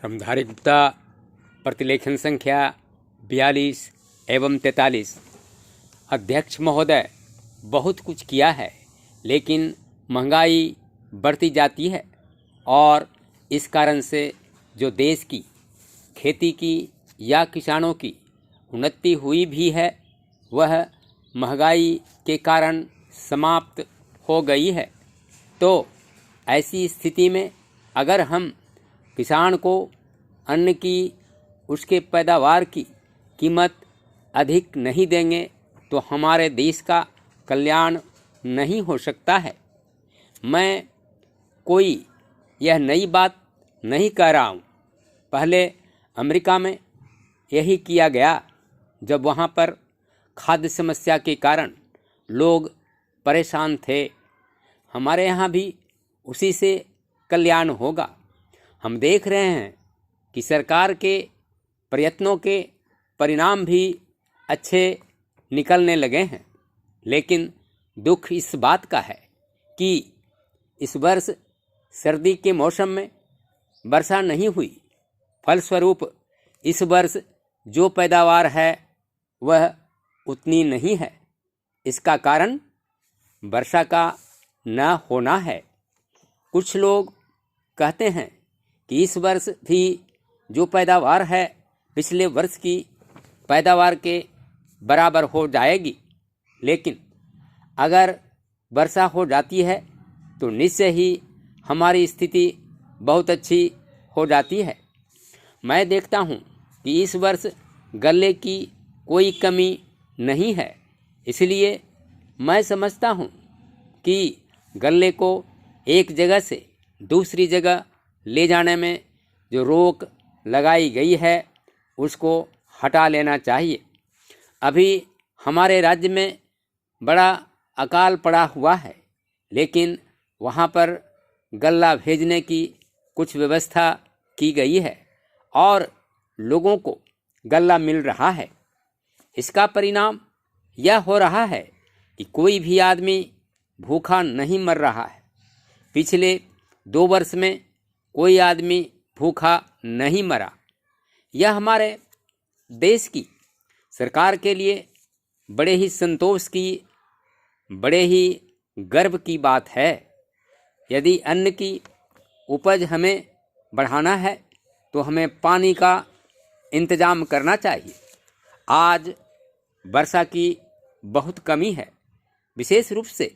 रामधारी गुप्ता प्रतिलेखन संख्या 42 एवं 43। अध्यक्ष महोदय, बहुत कुछ किया है, लेकिन महंगाई बढ़ती जाती है और इस कारण से जो देश की खेती की या किसानों की उन्नति हुई भी है, वह महंगाई के कारण समाप्त हो गई है। तो ऐसी स्थिति में अगर हम किसान को अन्न की उसके पैदावार की कीमत अधिक नहीं देंगे तो हमारे देश का कल्याण नहीं हो सकता है। मैं कोई यह नई बात नहीं कह रहा हूँ। पहले अमेरिका में यही किया गया, जब वहाँ पर खाद्य समस्या के कारण लोग परेशान थे। हमारे यहाँ भी उसी से कल्याण होगा। हम देख रहे हैं कि सरकार के प्रयत्नों के परिणाम भी अच्छे निकलने लगे हैं, लेकिन दुख इस बात का है कि इस वर्ष सर्दी के मौसम में वर्षा नहीं हुई। फलस्वरूप इस वर्ष जो पैदावार है वह उतनी नहीं है। इसका कारण वर्षा का न होना है। कुछ लोग कहते हैं कि इस वर्ष भी जो पैदावार है पिछले वर्ष की पैदावार के बराबर हो जाएगी, लेकिन अगर वर्षा हो जाती है तो निश्चय ही हमारी स्थिति बहुत अच्छी हो जाती है। मैं देखता हूँ कि इस वर्ष गल्ले की कोई कमी नहीं है, इसलिए मैं समझता हूँ कि गल्ले को एक जगह से दूसरी जगह ले जाने में जो रोक लगाई गई है उसको हटा लेना चाहिए। अभी हमारे राज्य में बड़ा अकाल पड़ा हुआ है, लेकिन वहाँ पर गल्ला भेजने की कुछ व्यवस्था की गई है और लोगों को गल्ला मिल रहा है। इसका परिणाम यह हो रहा है कि कोई भी आदमी भूखा नहीं मर रहा है। पिछले 2 वर्ष में कोई आदमी भूखा नहीं मरा। यह हमारे देश की सरकार के लिए बड़े ही संतोष की, बड़े ही गर्व की बात है। यदि अन्न की उपज हमें बढ़ाना है तो हमें पानी का इंतजाम करना चाहिए। आज वर्षा की बहुत कमी है। विशेष रूप से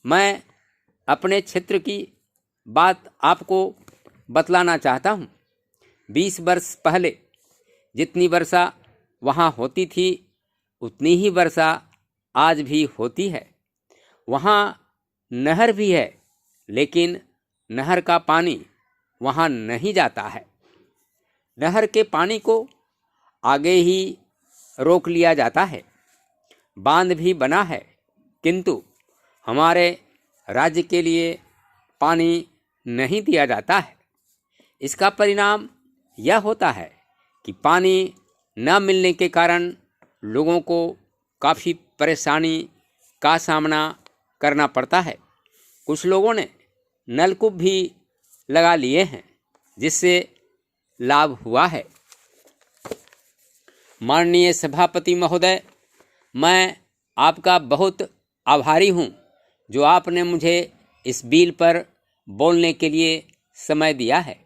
मैं अपने क्षेत्र की बात आपको बतलाना चाहता हूँ। 20 वर्ष पहले जितनी वर्षा वहाँ होती थी उतनी ही वर्षा आज भी होती है। वहाँ नहर भी है, लेकिन नहर का पानी वहाँ नहीं जाता है। नहर के पानी को आगे ही रोक लिया जाता है। बांध भी बना है, किंतु हमारे राज्य के लिए पानी नहीं दिया जाता है। इसका परिणाम यह होता है कि पानी न मिलने के कारण लोगों को काफ़ी परेशानी का सामना करना पड़ता है। कुछ लोगों ने नलकूप भी लगा लिए हैं, जिससे लाभ हुआ है। माननीय सभापति महोदय, मैं आपका बहुत आभारी हूँ जो आपने मुझे इस बिल पर बोलने के लिए समय दिया है।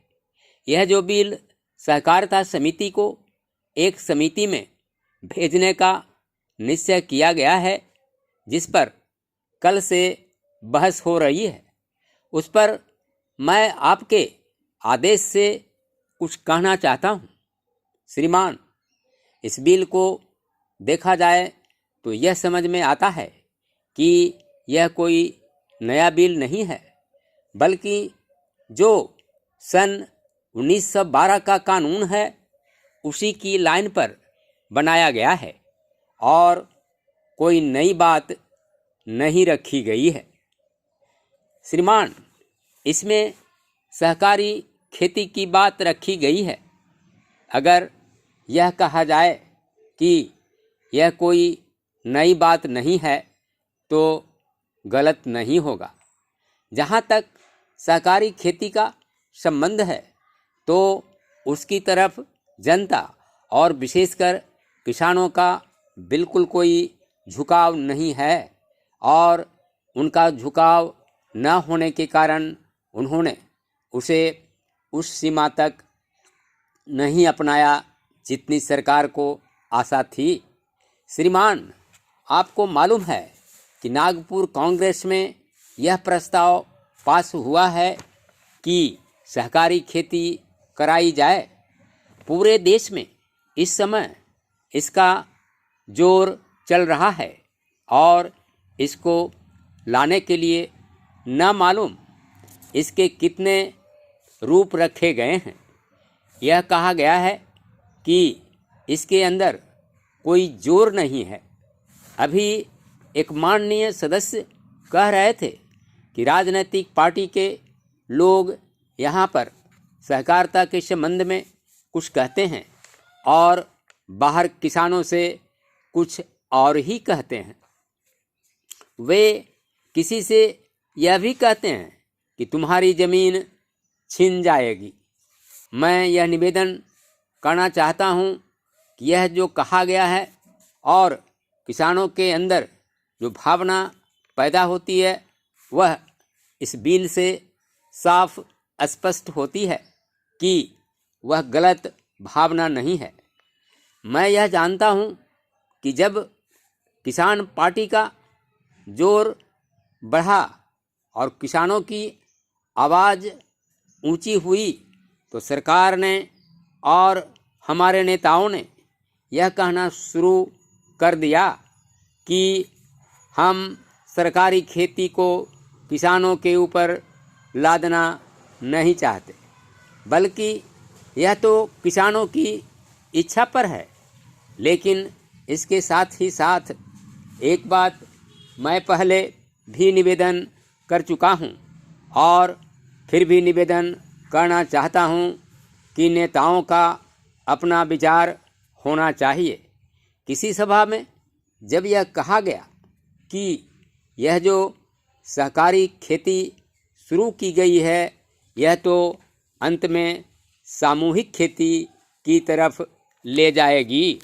यह जो बिल सहकारिता समिति को एक समिति में भेजने का निश्चय किया गया है, जिस पर कल से बहस हो रही है, उस पर मैं आपके आदेश से कुछ कहना चाहता हूँ। श्रीमान, इस बिल को देखा जाए तो यह समझ में आता है कि यह कोई नया बिल नहीं है, बल्कि जो सन 1912 का कानून है उसी की लाइन पर बनाया गया है और कोई नई बात नहीं रखी गई है। श्रीमान, इसमें सहकारी खेती की बात रखी गई है। अगर यह कहा जाए कि यह कोई नई बात नहीं है तो गलत नहीं होगा। जहाँ तक सहकारी खेती का संबंध है तो उसकी तरफ जनता और विशेषकर किसानों का बिल्कुल कोई झुकाव नहीं है और उनका झुकाव न होने के कारण उन्होंने उसे उस सीमा तक नहीं अपनाया जितनी सरकार को आशा थी। श्रीमान, आपको मालूम है कि नागपुर कांग्रेस में यह प्रस्ताव पास हुआ है कि सहकारी खेती कराई जाए। पूरे देश में इस समय इसका जोर चल रहा है और इसको लाने के लिए न मालूम इसके कितने रूप रखे गए हैं। यह कहा गया है कि इसके अंदर कोई जोर नहीं है। अभी एक माननीय सदस्य कह रहे थे कि राजनीतिक पार्टी के लोग यहाँ पर सहकारिता के संबंध में कुछ कहते हैं और बाहर किसानों से कुछ और ही कहते हैं। वे किसी से यह भी कहते हैं कि तुम्हारी ज़मीन छिन जाएगी। मैं यह निवेदन करना चाहता हूँ कि यह जो कहा गया है और किसानों के अंदर जो भावना पैदा होती है वह इस बिल से साफ स्पष्ट होती है कि वह गलत भावना नहीं है। मैं यह जानता हूँ कि जब किसान पार्टी का जोर बढ़ा और किसानों की आवाज़ ऊंची हुई तो सरकार ने और हमारे नेताओं ने यह कहना शुरू कर दिया कि हम सरकारी खेती को किसानों के ऊपर लादना नहीं चाहते, बल्कि यह तो किसानों की इच्छा पर है। लेकिन इसके साथ ही साथ एक बात मैं पहले भी निवेदन कर चुका हूँ और फिर भी निवेदन करना चाहता हूँ कि नेताओं का अपना विचार होना चाहिए। किसी सभा में जब यह कहा गया कि यह जो सहकारी खेती शुरू की गई है यह तो अंत में सामूहिक खेती की तरफ ले जाएगी,